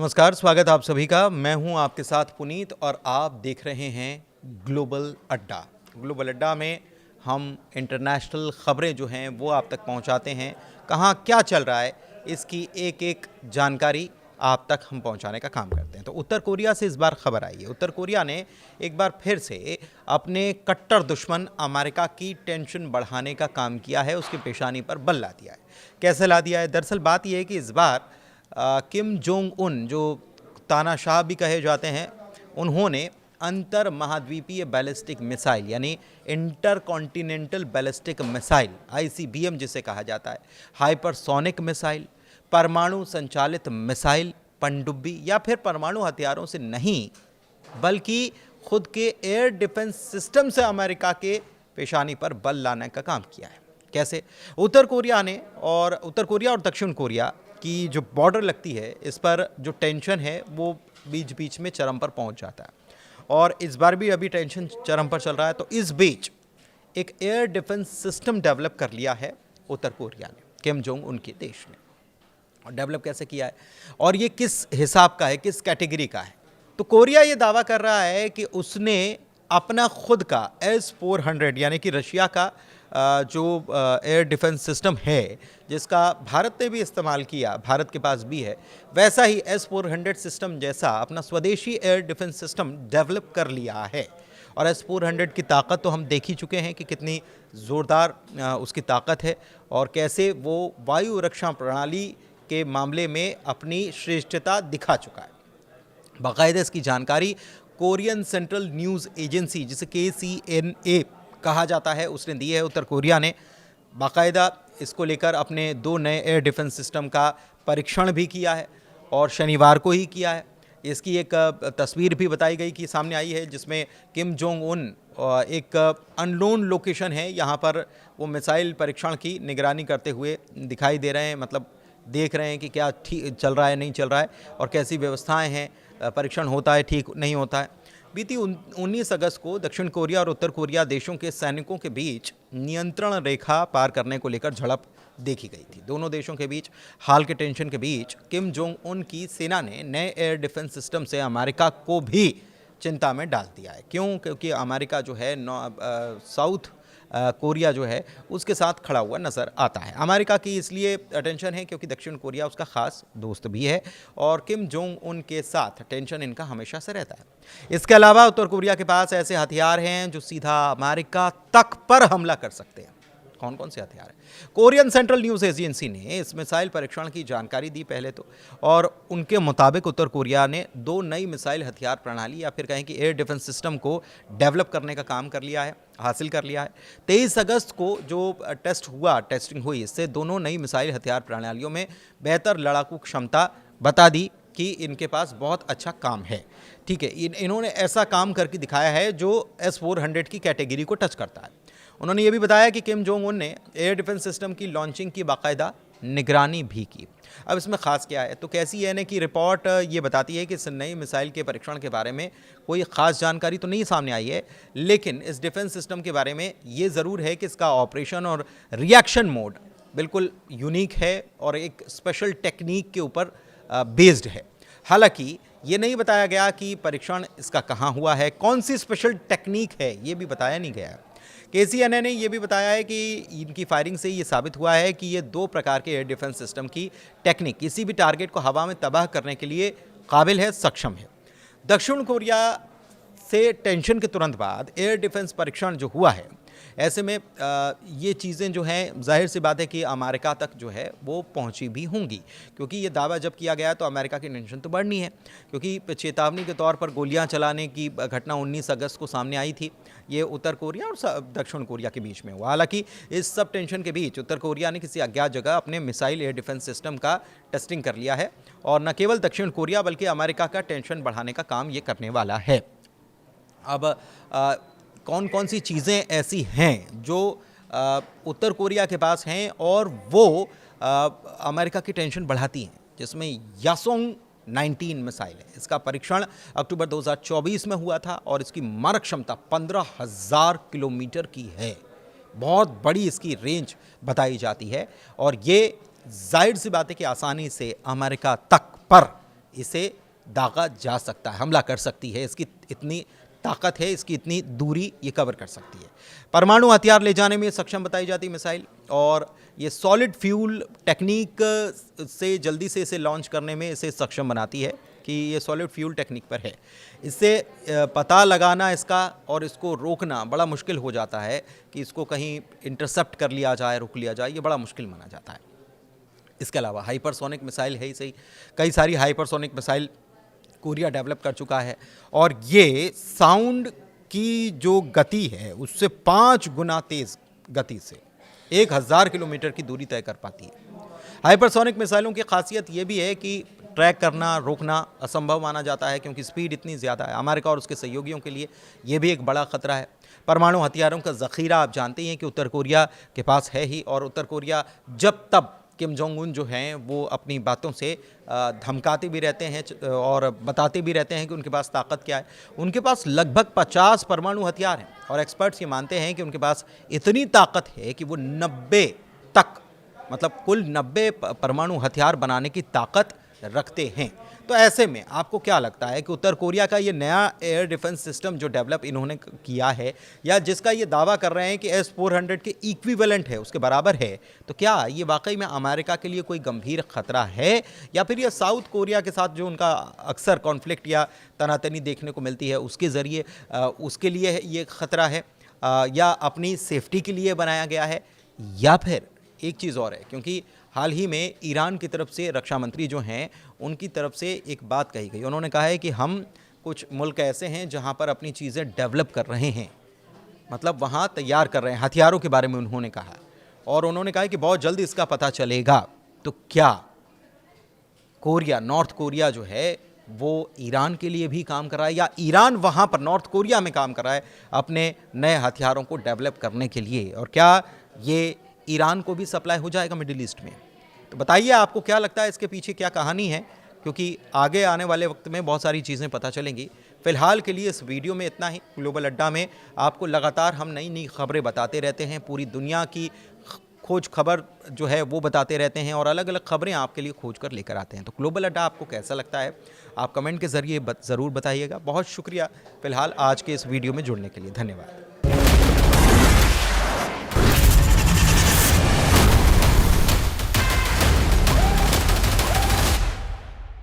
नमस्कार, स्वागत है आप सभी का। मैं हूं आपके साथ पुनीत और आप देख रहे हैं ग्लोबल अड्डा। ग्लोबल अड्डा में हम इंटरनेशनल खबरें जो हैं वो आप तक पहुंचाते हैं। कहां क्या चल रहा है इसकी एक एक जानकारी आप तक हम पहुंचाने का काम करते हैं। तो उत्तर कोरिया से इस बार खबर आई है। उत्तर कोरिया ने एक बार फिर से अपने कट्टर दुश्मन अमेरिका की टेंशन बढ़ाने का काम किया है, उसकी पेशानी पर बल ला दिया है। कैसे ला दिया है? दरअसल बात यह है कि इस बार किम जोंग उन, जो तानाशाह भी कहे जाते हैं, उन्होंने अंतर महाद्वीपीय बैलिस्टिक मिसाइल यानी inter continental ballistic missile ICBM जिसे कहा जाता है, हाइपरसोनिक मिसाइल, परमाणु संचालित मिसाइल, पनडुब्बी या फिर परमाणु हथियारों से नहीं बल्कि खुद के एयर डिफेंस सिस्टम से अमेरिका के पेशानी पर बल लाने का काम किया है। कैसे? उत्तर कोरिया और दक्षिण कोरिया की जो बॉर्डर लगती है, इस पर जो टेंशन है वो बीच बीच में चरम पर पहुंच जाता है और इस बार भी अभी टेंशन चरम पर चल रहा है। तो इस बीच एक एयर डिफेंस सिस्टम डेवलप कर लिया है उत्तर कोरिया ने, किम जोंग उनके देश ने। और डेवलप कैसे किया है और ये किस हिसाब का है, किस कैटेगरी का है? तो कोरिया ये दावा कर रहा है कि उसने अपना खुद का S-400 यानी कि रशिया का जो एयर डिफेंस सिस्टम है, जिसका भारत ने भी इस्तेमाल किया, भारत के पास भी है, वैसा ही S-400 सिस्टम जैसा अपना स्वदेशी एयर डिफेंस सिस्टम डेवलप कर लिया है। और S-400 की ताकत तो हम देख ही चुके हैं कि कितनी ज़ोरदार उसकी ताकत है और कैसे वो वायु रक्षा प्रणाली के मामले में अपनी श्रेष्ठता दिखा चुका है। बाकायदा इसकी जानकारी कोरियन सेंट्रल न्यूज़ एजेंसी, जिसे KCNA कहा जाता है, उसने दी है। उत्तर कोरिया ने बाकायदा इसको लेकर अपने 2 नए एयर डिफेंस सिस्टम का परीक्षण भी किया है और शनिवार को ही किया है। इसकी एक तस्वीर भी बताई गई कि सामने आई है, जिसमें किम जोंग उन एक अननोन लोकेशन है, यहाँ पर वो मिसाइल परीक्षण की निगरानी करते हुए दिखाई दे रहे हैं। मतलब देख रहे हैं कि क्या ठीक चल रहा है, नहीं चल रहा है और कैसी व्यवस्थाएं हैं, परीक्षण होता है, ठीक नहीं होता है। बीती 19 अगस्त को दक्षिण कोरिया और उत्तर कोरिया देशों के सैनिकों के बीच नियंत्रण रेखा पार करने को लेकर झड़प देखी गई थी। दोनों देशों के बीच हाल के टेंशन के बीच किम जोंग उन की सेना ने नए एयर डिफेंस सिस्टम से अमेरिका को भी चिंता में डाल दिया है। क्यों? क्योंकि अमेरिका जो है साउथ कोरिया जो है उसके साथ खड़ा हुआ नज़र आता है। अमेरिका की इसलिए टेंशन है क्योंकि दक्षिण कोरिया उसका ख़ास दोस्त भी है और किम जोंग उन के साथ टेंशन इनका हमेशा से रहता है। इसके अलावा उत्तर कोरिया के पास ऐसे हथियार हैं जो सीधा अमेरिका तक पर हमला कर सकते हैं। कौन कौन से हथियार है? कोरियन सेंट्रल न्यूज़ एजेंसी ने इस मिसाइल परीक्षण की जानकारी दी पहले तो, और उनके मुताबिक उत्तर कोरिया ने 2 नई मिसाइल हथियार प्रणाली या फिर कहें कि एयर डिफेंस सिस्टम को डेवलप करने का काम कर लिया है, हासिल कर लिया है। 23 अगस्त को जो टेस्टिंग हुई, इससे दोनों नई मिसाइल हथियार प्रणालियों में बेहतर लड़ाकू क्षमता बता दी कि इनके पास बहुत अच्छा काम है। ठीक है, इन्होंने ऐसा काम करके दिखाया है जो S-400 की कैटेगरी को टच करता है। उन्होंने ये भी बताया कि किम जोंग उन ने एयर डिफेंस सिस्टम की लॉन्चिंग की बाकायदा निगरानी भी की। अब इसमें ख़ास क्या है? तो कैसी है कि रिपोर्ट ये बताती है कि इस नई मिसाइल के परीक्षण के बारे में कोई ख़ास जानकारी तो नहीं सामने आई है, लेकिन इस डिफेंस सिस्टम के बारे में ये ज़रूर है कि इसका ऑपरेशन और रिएक्शन मोड बिल्कुल यूनिक है और एक स्पेशल टेक्निक के ऊपर बेस्ड है। हालांकि ये नहीं बताया गया कि परीक्षण इसका कहाँ हुआ है, कौन सी स्पेशल टेक्निक है, ये भी बताया नहीं गया। KCNA ने यह भी बताया है कि इनकी फायरिंग से ये साबित हुआ है कि ये 2 प्रकार के एयर डिफेंस सिस्टम की टेक्निक किसी भी टारगेट को हवा में तबाह करने के लिए काबिल है, सक्षम है। दक्षिण कोरिया से टेंशन के तुरंत बाद एयर डिफेंस परीक्षण जो हुआ है, ऐसे में ये चीज़ें जो हैं जाहिर सी बात है कि अमेरिका तक जो है वो पहुंची भी होंगी, क्योंकि ये दावा जब किया गया तो अमेरिका की टेंशन तो बढ़नी है, क्योंकि चेतावनी के तौर पर गोलियां चलाने की घटना 19 अगस्त को सामने आई थी। ये उत्तर कोरिया और दक्षिण कोरिया के बीच में हुआ। हालांकि इस सब टेंशन के बीच उत्तर कोरिया ने किसी अज्ञात जगह अपने मिसाइल एयर डिफेंस सिस्टम का टेस्टिंग कर लिया है और न केवल दक्षिण कोरिया बल्कि अमेरिका का टेंशन बढ़ाने का काम ये करने वाला है। अब कौन कौन सी चीज़ें ऐसी हैं जो उत्तर कोरिया के पास हैं और वो अमेरिका की टेंशन बढ़ाती हैं, जिसमें यासोंग 19 मिसाइल है। इसका परीक्षण अक्टूबर 2024 में हुआ था और इसकी मारक क्षमता 15,000 किलोमीटर की है। बहुत बड़ी इसकी रेंज बताई जाती है और ये जाहिर सी बात है कि आसानी से अमेरिका तक पर इसे दागा जा सकता है, हमला कर सकती है, इसकी इतनी ताकत है, इसकी इतनी दूरी ये कवर कर सकती है। परमाणु हथियार ले जाने में सक्षम बताई जाती है मिसाइल, और ये सॉलिड फ्यूल टेक्निक से जल्दी से इसे लॉन्च करने में इसे सक्षम बनाती है कि ये सॉलिड फ्यूल टेक्निक पर है। इससे पता लगाना इसका और इसको रोकना बड़ा मुश्किल हो जाता है कि इसको कहीं इंटरसेप्ट कर लिया जाए, रोक लिया जाए, ये बड़ा मुश्किल माना जाता है। इसके अलावा हाइपरसोनिक मिसाइल है ही सही, कई सारी हाइपरसोनिक मिसाइल कोरिया डेवलप कर चुका है, और ये साउंड की जो गति है उससे 5 गुना तेज़ गति से 1000 किलोमीटर की दूरी तय कर पाती है। हाइपरसोनिक मिसाइलों की खासियत ये भी है कि ट्रैक करना, रोकना असंभव माना जाता है, क्योंकि स्पीड इतनी ज़्यादा है। अमेरिका और उसके सहयोगियों के लिए ये भी एक बड़ा खतरा है। परमाणु हथियारों का ज़ख़ीरा आप जानते हैं कि उत्तर कोरिया के पास है ही, और उत्तर कोरिया जब तब किम जोंग उन जो हैं वो अपनी बातों से धमकाते भी रहते हैं और बताते भी रहते हैं कि उनके पास ताकत क्या है। उनके पास लगभग 50 परमाणु हथियार हैं, और एक्सपर्ट्स ये मानते हैं कि उनके पास इतनी ताकत है कि वो 90 तक, मतलब कुल 90 परमाणु हथियार बनाने की ताकत रखते हैं। तो ऐसे में आपको क्या लगता है कि उत्तर कोरिया का ये नया एयर डिफेंस सिस्टम जो डेवलप इन्होंने किया है, या जिसका ये दावा कर रहे हैं कि S-400 के इक्विवेलेंट है, उसके बराबर है, तो क्या ये वाकई में अमेरिका के लिए कोई गंभीर खतरा है, या फिर ये साउथ कोरिया के साथ जो उनका अक्सर कॉन्फ्लिक्ट या तनातनी देखने को मिलती है उसके ज़रिए उसके लिए ये खतरा है, या अपनी सेफ्टी के लिए बनाया गया है, या फिर एक चीज़ और है। क्योंकि हाल ही में ईरान की तरफ से रक्षा मंत्री जो हैं उनकी तरफ से एक बात कही गई, उन्होंने कहा है कि हम कुछ मुल्क ऐसे हैं जहां पर अपनी चीज़ें डेवलप कर रहे हैं, मतलब वहां तैयार कर रहे हैं, हथियारों के बारे में उन्होंने कहा, और उन्होंने कहा कि बहुत जल्द इसका पता चलेगा। तो क्या कोरिया, नॉर्थ कोरिया जो है वो ईरान के लिए भी काम कर रहा है, या ईरान वहाँ पर नॉर्थ कोरिया में काम कर रहा है अपने नए हथियारों को डेवलप करने के लिए, और क्या ये ईरान को भी सप्लाई हो जाएगा मिडिल ईस्ट में? तो बताइए आपको क्या लगता है, इसके पीछे क्या कहानी है, क्योंकि आगे आने वाले वक्त में बहुत सारी चीज़ें पता चलेंगी। फ़िलहाल के लिए इस वीडियो में इतना ही। ग्लोबल अड्डा में आपको लगातार हम नई नई खबरें बताते रहते हैं, पूरी दुनिया की खोज खबर जो है वो बताते रहते हैं, और अलग अलग खबरें आपके लिए खोज कर लेकर आते हैं। तो ग्लोबल अड्डा आपको कैसा लगता है, आप कमेंट के ज़रिए ज़रूर बताइएगा। बहुत शुक्रिया फ़िलहाल आज के इस वीडियो में जुड़ने के लिए, धन्यवाद।